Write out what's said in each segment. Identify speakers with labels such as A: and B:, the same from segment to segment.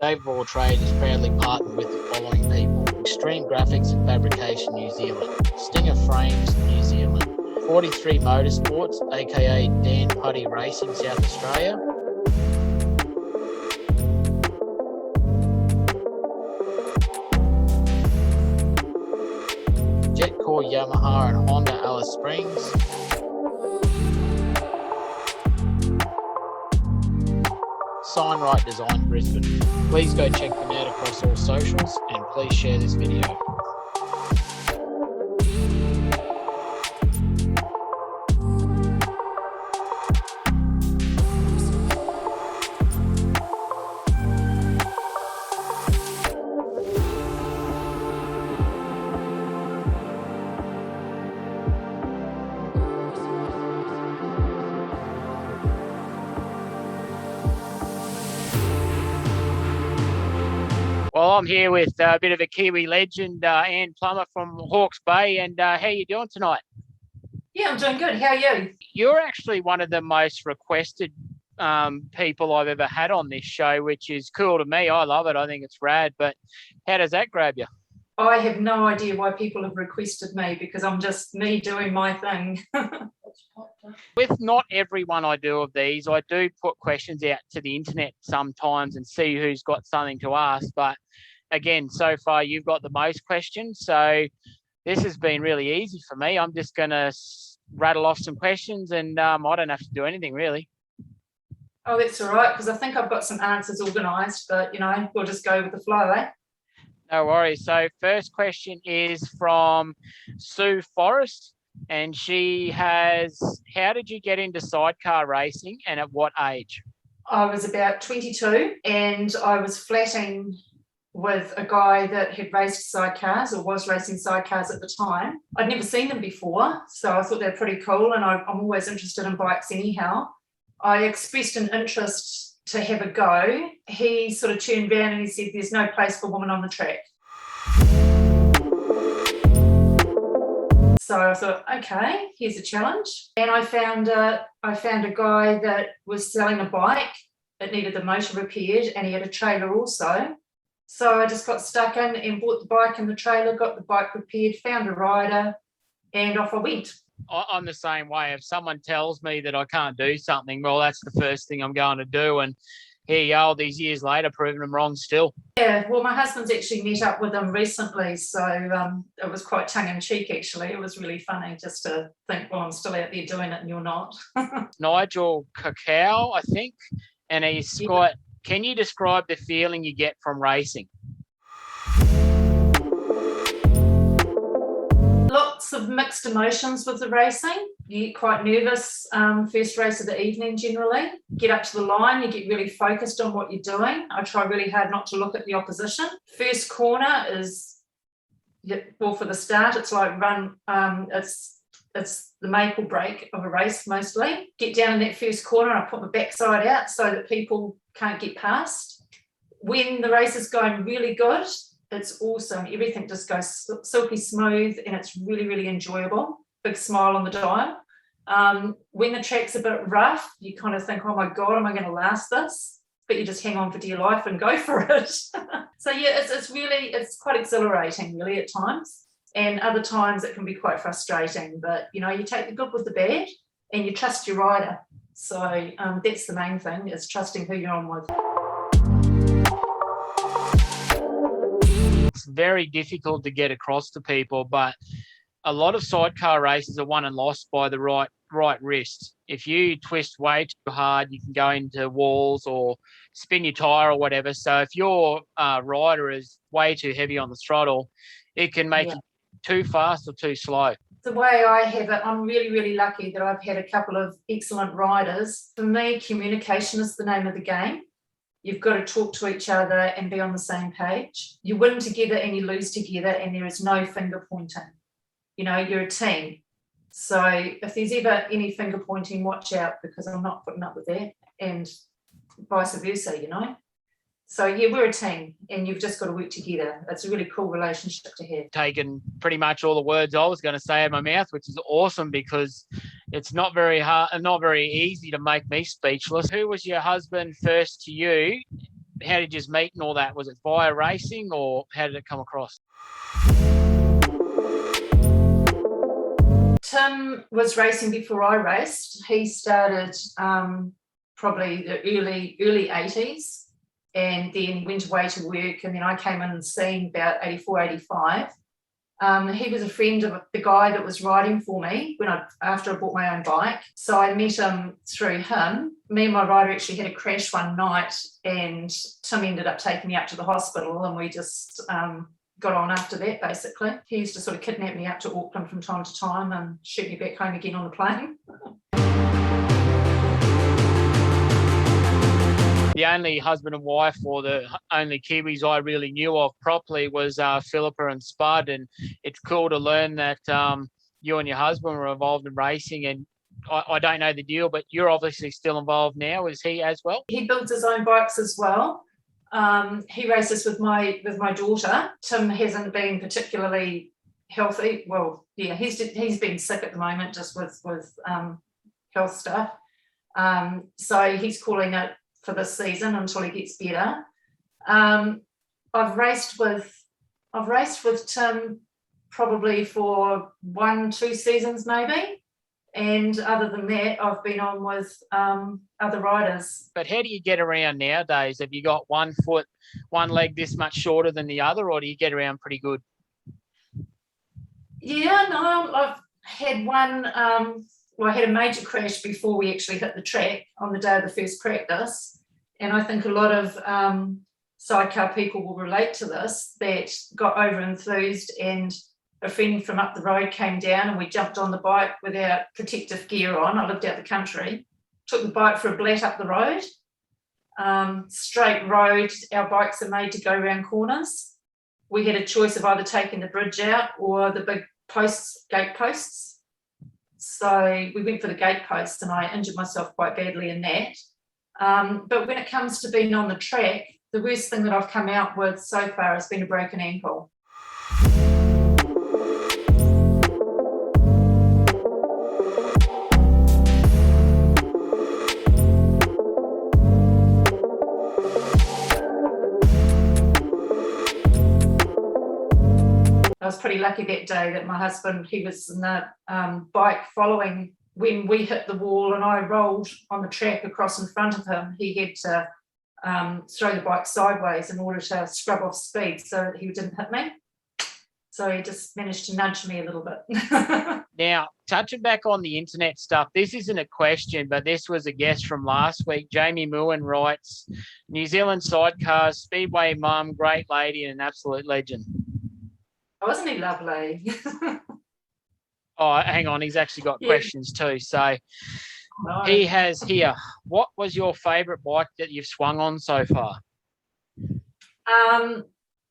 A: Dave of All Trade is proudly partnered with the following people: Extreme Graphics and Fabrication New Zealand, Stinger Frames New Zealand, 43 Motorsports, aka Dan Puddy Racing South Australia, Jetcor Yamaha and Honda Alice Springs, Wright Design Brisbane. Please go check them out across all socials and please share this video. Well, I'm here with a bit of a Kiwi legend, Ann Plummer from Hawke's Bay. And how you doing tonight?
B: Yeah, I'm doing good. How are you?
A: You're actually one of the most requested people I've ever had on this show, which is cool to me. I love it. I think it's rad. But how does that grab you?
B: I have no idea why people have requested me, because I'm just me doing my thing.
A: With not everyone I do of these, I do put questions out to the internet sometimes and see who's got something to ask. But again, so far you've got the most questions. So this has been really easy for me. I'm just going to rattle off some questions and I don't have to do anything really.
B: Oh, that's all right, because I think I've got some answers organised, but, we'll just go with the flow, eh?
A: No worries. So first question is from Sue Forrest. And she has, how did you get into sidecar racing and at what age?
B: I was about 22 and I was flatting with a guy that had raced sidecars or was racing sidecars at the time. I'd never seen them before, so I thought they were pretty cool, and I'm always interested in bikes anyhow. I expressed an interest to have a go. He sort of turned around and he said, "There's no place for women on the track." So I thought, okay, here's a challenge. And I found a guy that was selling a bike that needed the motor repaired, and he had a trailer also. So I just got stuck in and bought the bike and the trailer, got the bike repaired, found a rider, and off I went.
A: I'm the same way. If someone tells me that I can't do something, well, that's the first thing I'm going to do. And here you are, these years later, proving them wrong still.
B: Yeah, well, my husband's actually met up with him recently, so it was quite tongue-in-cheek, actually. It was really funny just to think, well, I'm still out there doing it and you're not.
A: Nigel Cacao, I think, and he's got, can you describe the feeling you get from racing?
B: Lots of mixed emotions with the racing. You get quite nervous first race of the evening generally. Get up to the line, you get really focused on what you're doing. I try really hard not to look at the opposition. First corner is, well, for the start, it's like run, it's the make or break of a race mostly. Get down in that first corner, I put my backside out so that people can't get past. When the race is going really good, it's awesome. Everything just goes silky smooth and it's really, really enjoyable. Big smile on the dial. When the track's a bit rough, you kind of think, oh my God, am I going to last this? But you just hang on for dear life and go for it. So yeah, it's quite exhilarating really at times. And other times it can be quite frustrating, but you take the good with the bad and you trust your rider. So that's the main thing, is trusting who you're on with.
A: It's very difficult to get across to people, but a lot of sidecar races are won and lost by the right wrist. If you twist way too hard, you can go into walls or spin your tyre or whatever. So if your rider is way too heavy on the throttle, it can make you too fast or too slow.
B: The way I have it, I'm really, really lucky that I've had a couple of excellent riders. For me, communication is the name of the game. You've got to talk to each other and be on the same page. You win together and you lose together, and there is no finger pointing. You're a team. So if there's ever any finger pointing, watch out, because I'm not putting up with that, and vice versa, So yeah, we're a team and you've just got to work together. It's a really cool relationship to have.
A: Taken pretty much all the words I was going to say out of my mouth, which is awesome, because it's not very hard and not very easy to make me speechless. Who was your husband first to you how did you meet and all that? Was it via racing, or how did it come across?
B: Tim was racing before I raced. He started probably the early 80s, and then went away to work, and then I came in and seen about 84, 85. He was a friend of the guy that was riding for me after I bought my own bike. So I met him through him. Me and my rider actually had a crash one night, and Tim ended up taking me up to the hospital, and we just got on after that, basically. He used to sort of kidnap me up to Auckland from time to time and shoot me back home again on the plane.
A: The only husband and wife, or the only Kiwis I really knew of properly, was Philippa and Spud, and it's cool to learn that you and your husband were involved in racing. And I don't know the deal, but you're obviously still involved now. Is he as well?
B: He builds his own bikes as well. He races with my daughter. Tim hasn't been particularly healthy. Well, yeah, he's been sick at the moment, just with health stuff. So he's calling it for this season until he gets better. I've raced with Tim probably for 1-2 seasons maybe, and other than that, I've been on with other riders.
A: But how do you get around nowadays? Have you got one leg this much shorter than the other, or do you get around pretty good?
B: Yeah, no, I've had one. I had a major crash before we actually hit the track on the day of the first practice, and I think a lot of sidecar people will relate to this, that got over enthused, and a friend from up the road came down and we jumped on the bike without protective gear on. I lived out the country, took the bike for a blat up the road. Straight road, our bikes are made to go around corners. We had a choice of either taking the bridge out or the big gate posts. So we went for the gate posts, and I injured myself quite badly in that. But when it comes to being on the track, the worst thing that I've come out with so far has been a broken ankle. I was pretty lucky that day that my husband, he was in the bike following when we hit the wall, and I rolled on the track across in front of him. He had to throw the bike sideways in order to scrub off speed so that he didn't hit me. So he just managed to nudge me a little bit.
A: Now, touching back on the internet stuff, this isn't a question, but this was a guest from last week. Jamie Mooen writes, New Zealand sidecars, speedway mum, great lady, and an absolute legend.
B: Wasn't he lovely?
A: Oh, hang on. He's actually got questions too. So
B: no.
A: He has here, what was your favourite bike that you've swung on so far?
B: I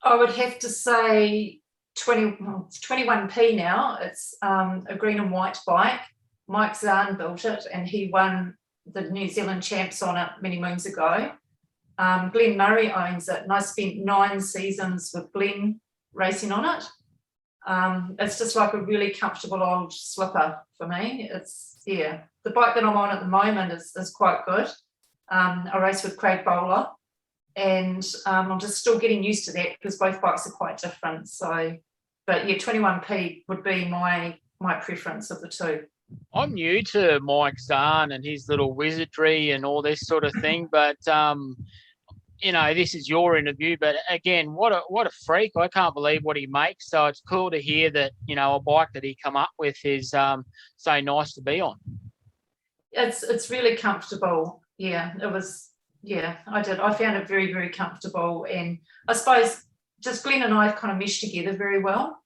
B: would have to say 21P now. It's a green and white bike. Mike Zahn built it, and he won the New Zealand champs on it many moons ago. Glenn Murray owns it, and I spent 9 seasons with Glenn racing on it. It's just like a really comfortable old slipper for me. The bike that I'm on at the moment is quite good. I race with Craig Bowler, and I'm just still getting used to that because both bikes are quite different. So, but yeah, 21P would be my preference of the two.
A: I'm new to Mike Zahn and his little wizardry and all this sort of thing, but this is your interview, but again, what a freak. I can't believe what he makes. So it's cool to hear that, a bike that he come up with is so nice to be on.
B: It's really comfortable. Yeah, it was. Yeah, I did. I found it very, very comfortable. And I suppose just Glenn and I kind of meshed together very well.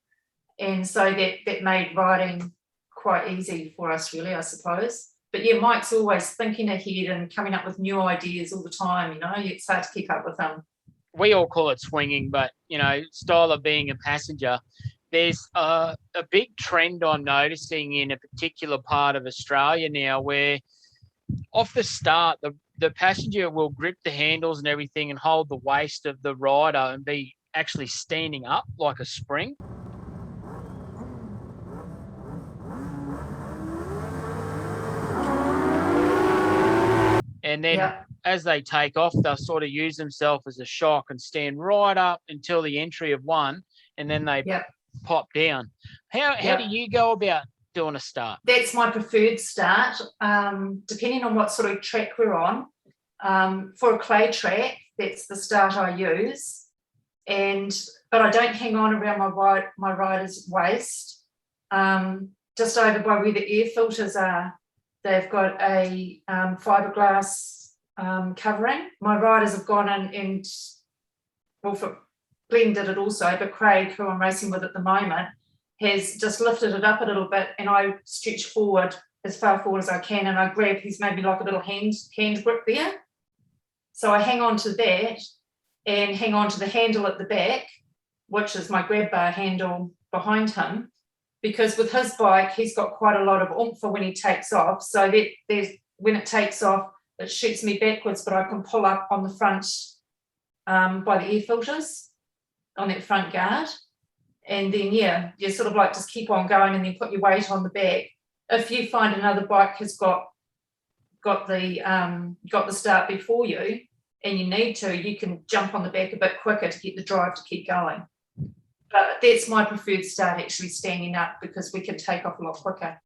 B: And so that made riding quite easy for us, really, I suppose. But yeah, Mike's always thinking ahead and coming up with new ideas all the time. It's hard to keep up with him.
A: We all call it swinging, but style of being a passenger. There's a big trend I'm noticing in a particular part of Australia now, where off the start, the passenger will grip the handles and everything and hold the waist of the rider and be actually standing up like a spring. And then as they take off, they'll sort of use themselves as a shock and stand right up until the entry of one, and then they pop down. How do you go about doing a start?
B: That's my preferred start, depending on what sort of track we're on. For a clay track, that's the start I use, but I don't hang on around my rider's waist. Just over by where the air filters are, they've got a fiberglass covering. My riders have gone in and, well, Glenn did it also, but Craig, who I'm racing with at the moment, has just lifted it up a little bit, and I stretch forward as far forward as I can, and I grab, he's maybe like a little hand grip there. So I hang on to that and hang on to the handle at the back, which is my grab bar handle behind him, because with his bike, he's got quite a lot of oomph for when he takes off. So that when it takes off, it shoots me backwards, but I can pull up on the front by the air filters on that front guard. And then, you sort of like just keep on going and then put your weight on the back. If you find another bike has got the start before you and you need to, you can jump on the back a bit quicker to get the drive to keep going. But that's my preferred start, actually standing up, because we can take off a lot quicker.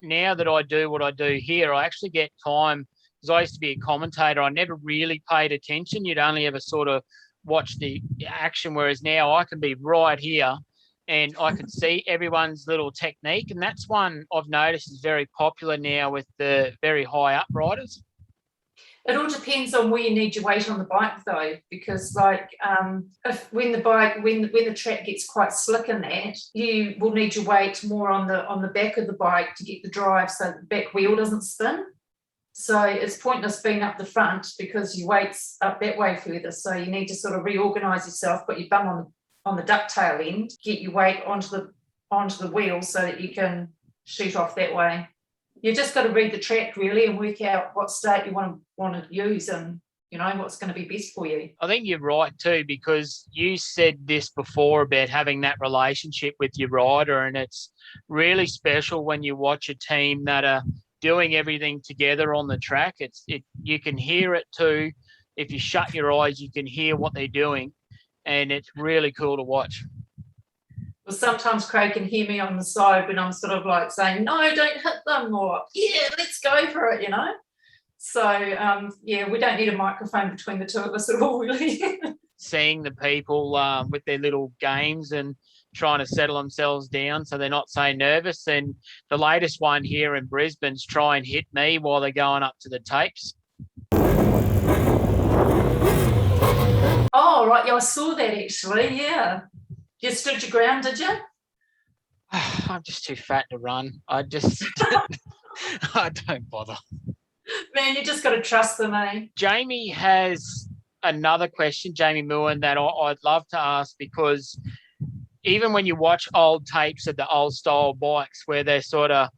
A: Now that I do what I do here, I actually get time, because I used to be a commentator. I never really paid attention. You'd only ever sort of watch the action, whereas now I can be right here and I can see everyone's little technique. And that's one I've noticed is very popular now with the very high up riders.
B: It all depends on where you need your weight on the bike, though, because like when the track gets quite slick in that, you will need your weight more on the back of the bike to get the drive, so the back wheel doesn't spin. So it's pointless being up the front because your weight's up that way further. So you need to sort of reorganise yourself, put your bum on the ducktail end, get your weight onto the wheel so that you can shoot off that way. You've just got to read the track really and work out what start you want to use and, you know, what's going to be best for you.
A: I think you're right too, because you said this before about having that relationship with your rider, and it's really special when you watch a team that are doing everything together on the track. You can hear it too. If you shut your eyes, you can hear what they're doing, and it's really cool to watch.
B: Well, sometimes Craig can hear me on the side when I'm sort of like saying, no, don't hit them, or yeah, let's go for it, you know. So we don't need a microphone between the two of us at all, really.
A: Seeing the people with their little games and trying to settle themselves down so they're not so nervous. And the latest one here in Brisbane's try and hit me while they're going up to the tapes.
B: Oh, right. Yeah, I saw that actually. Yeah. You stood your ground, did you?
A: I'm just too fat to run. I don't bother.
B: Man, you just got to trust them, eh?
A: Jamie has another question, Jamie Moore, that I'd love to ask, because even when you watch old tapes of the old style bikes where they're sort of,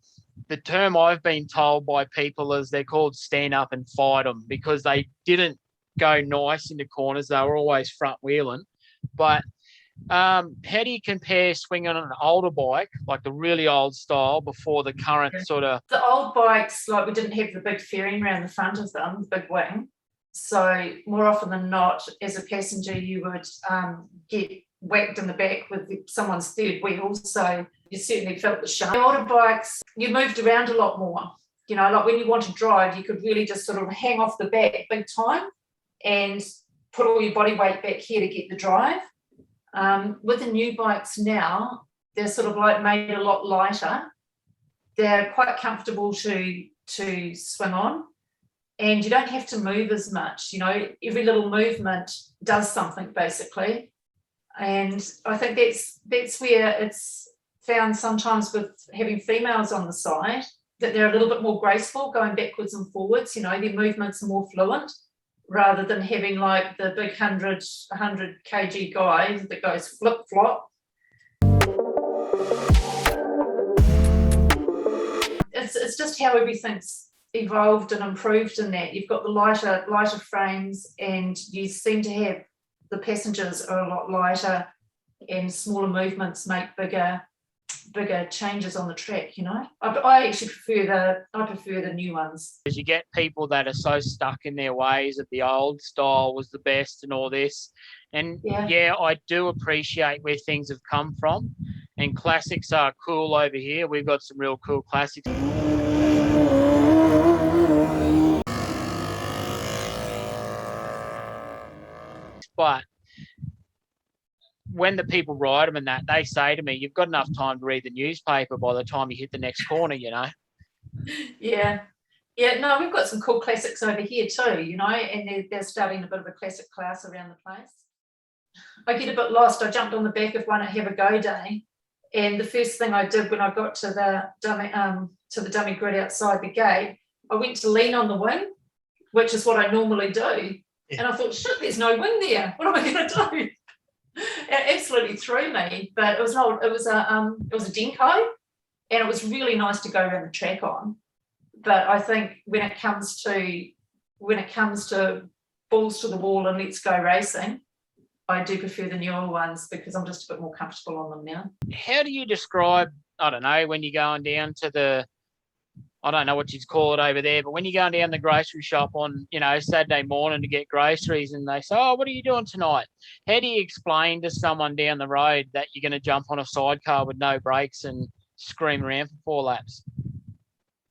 A: the term I've been told by people is they're called stand up and fight them, because they didn't go nice into corners. They were always front wheeling. But how do you compare swinging on an older bike, like the really old style, before the current sort of...
B: The old bikes, like we didn't have the big fairing around the front of them, the big wing. So more often than not, as a passenger, you would get whacked in the back with someone's third wheel. So you certainly felt the shine. The older bikes, you moved around a lot more. You know, like when you want to drive, you could really just sort of hang off the back big time and put all your body weight back here to get the drive. With the new bikes now, they're sort of like made a lot lighter. They're quite comfortable to swing on, and you don't have to move as much. You know, every little movement does something basically. And I think that's where it's found sometimes with having females on the side, that they're a little bit more graceful going backwards and forwards. You know, their movements are more fluent, rather than having like the big 100 kg guy that goes flip-flop. It's just how everything's evolved and improved in that. You've got the lighter frames, and you seem to have the passengers are a lot lighter. and smaller movements make bigger changes on the track, you know. I actually prefer the new ones.
A: Because you get people that are so stuck in their ways of the old style was the best and all this. And yeah, I do appreciate where things have come from. And classics are cool over here. We've got some real cool classics. But when the people ride them and that, they say to me, you've got enough time to read the newspaper by the time you hit the next corner, you know?
B: Yeah. Yeah, no, we've got some cool classics over here too, you know, and they're starting a bit of a classic class around the place. I get a bit lost. I jumped on the back of one at Have a Go Day, and the first thing I did when I got to the dummy grid outside the gate, I went to lean on the wing, which is what I normally do. Yeah. And I thought, shit, there's no wing there. What am I going to do? It absolutely threw me, but it was a Denko, and it was really nice to go around the track on. But I think when it comes to balls to the wall and let's go racing, I do prefer the newer ones because I'm just a bit more comfortable on them now.
A: How do you describe, I don't know, when you're going down to the, I don't know what you'd call it over there, but when you're going down the grocery shop on, you know, Saturday morning to get groceries and they say, oh, what are you doing tonight? How do you explain to someone down the road that you're going to jump on a sidecar with no brakes and scream around for 4 laps?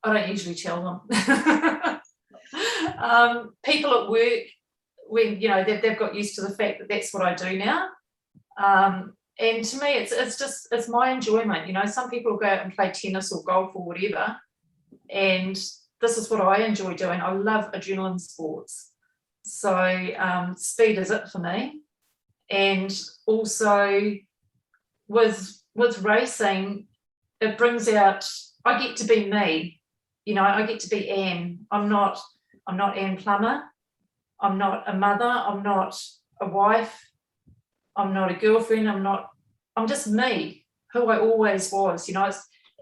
B: I don't usually tell them. People at work, when, you know, they've got used to the fact that that's what I do now. And to me, it's my enjoyment. You know, some people go out and play tennis or golf or whatever, and this is what I enjoy doing. I love adrenaline sports. So speed is it for me. And also with racing, it brings out, I get to be me. You know, I get to be Ann. I'm not Ann Plummer. I'm not a mother. I'm not a wife. I'm not a girlfriend. I'm just me, who I always was, you know.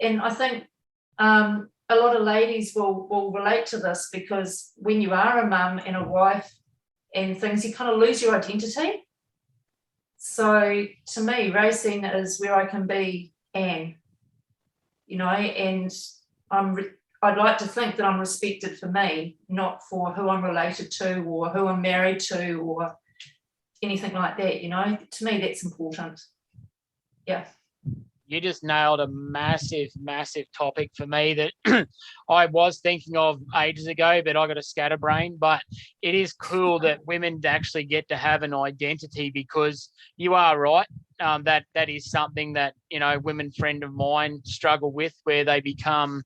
B: And I think a lot of ladies will relate to this, because when you are a mum and a wife and things, you kind of lose your identity. So to me, racing is where I can be Ann, you know, and I'd like to think that I'm respected for me, not for who I'm related to or who I'm married to or anything like that, you know. To me, that's important. Yeah.
A: You just nailed a massive, massive topic for me that I was thinking of ages ago, but I got a scatterbrain. But it is cool that women actually get to have an identity, because you are right. That is something that, you know, women friend of mine struggle with, where they become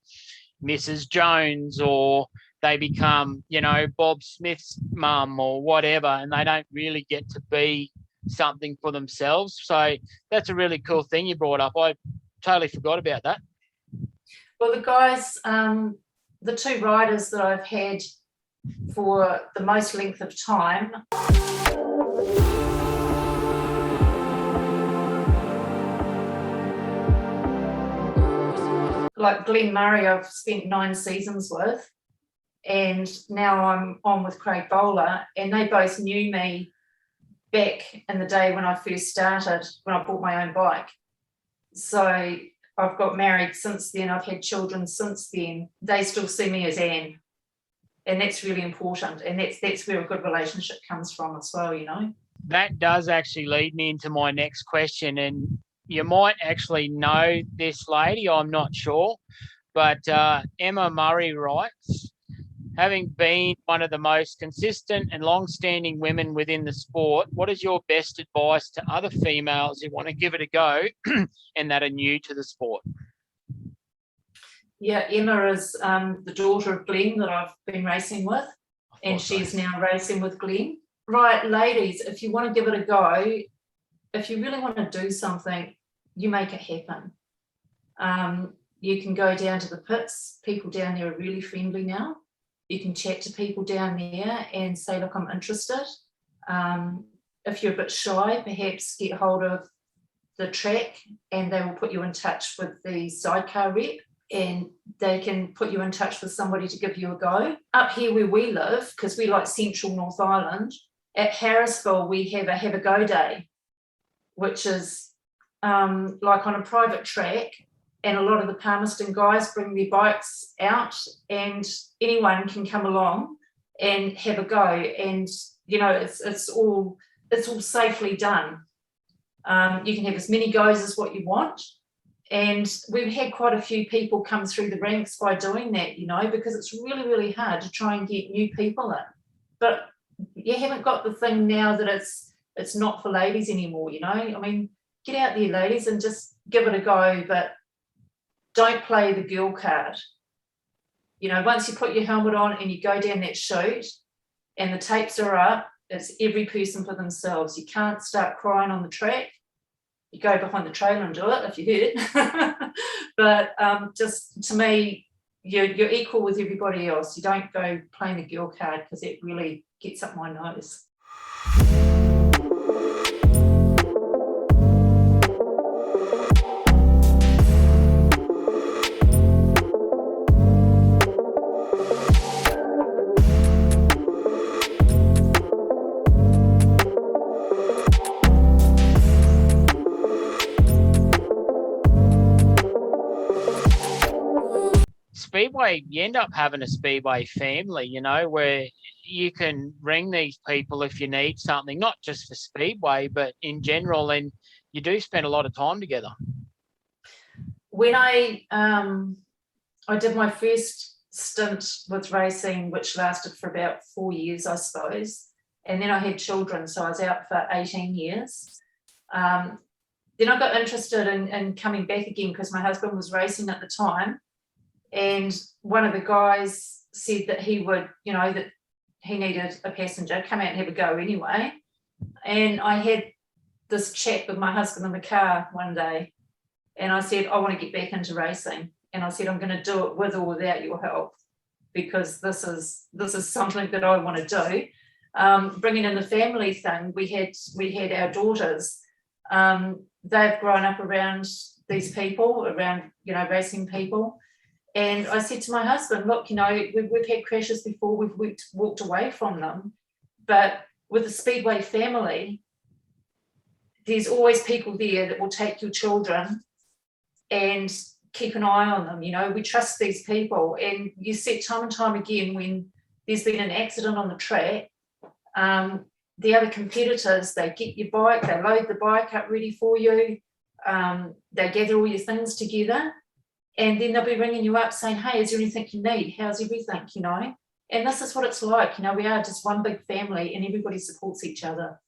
A: Mrs. Jones or they become, you know, Bob Smith's mum or whatever, and they don't really get to be something for themselves. So that's a really cool thing you brought up. I totally forgot about that.
B: Well, the guys, the 2 riders that I've had for the most length of time, like Glenn Murray, I've spent 9 seasons with, and now I'm on with Craig Bowler, and they both knew me back in the day when I first started, when I bought my own bike. So I've got married since then, I've had children since then. They still see me as Ann, and that's really important, and that's where a good relationship comes from as well, you know.
A: That does actually lead me into my next question, and you might actually know this lady, I'm not sure, but Emma Murray writes, having been one of the most consistent and long-standing women within the sport, what is your best advice to other females who want to give it a go and that are new to the sport?
B: Yeah, Emma is the daughter of Glenn that I've been racing with, and she's now racing with Glenn. Right, ladies, if you want to give it a go, if you really want to do something, you make it happen. You can go down to the pits. People down there are really friendly now. You can chat to people down there and say, look, I'm interested. If you're a bit shy, perhaps get hold of the track and they will put you in touch with the Sidecar rep, and they can put you in touch with somebody to give you a go. Up here where we live, because we like central North Island, at Harrisville we have a Go Day, which is like on a private track, and a lot of the Palmerston guys bring their bikes out, and anyone can come along and have a go. And it's all safely done. You can have as many goes as what you want. And we've had quite a few people come through the ranks by doing that, because it's really, really hard to try and get new people in. But you haven't got the thing now that it's not for ladies anymore, I mean, get out there, ladies, and just give it a go, but don't play the girl card. Once you put your helmet on and you go down that chute and the tapes are up, it's every person for themselves. You can't start crying on the track. You go behind the trailer and do it if you hurt. But just to me, you're equal with everybody else. You don't go playing the girl card, because it really gets up my nose.
A: Speedway, you end up having a Speedway family, where you can ring these people if you need something, not just for Speedway, but in general, and you do spend a lot of time together.
B: When I did my first stint with racing, which lasted for about 4 years, I suppose, and then I had children, so I was out for 18 years. Then I got interested in coming back again, because my husband was racing at the time. And one of the guys said that he would, that he needed a passenger, come out and have a go anyway. And I had this chat with my husband in the car one day, and I said, I want to get back into racing. And I said, I'm going to do it with or without your help, because this is something that I want to do. Bringing in the family thing, we had our daughters. They've grown up around these people, around racing people. And I said to my husband, look, we've had crashes before, we've walked away from them, but with the Speedway family, there's always people there that will take your children and keep an eye on them. We trust these people. And you see time and time again, when there's been an accident on the track, the other competitors, they get your bike, they load the bike up ready for you, they gather all your things together, and then they'll be ringing you up saying, hey, is there anything you need? How's everything, And this is what it's like. We are just one big family, and everybody supports each other.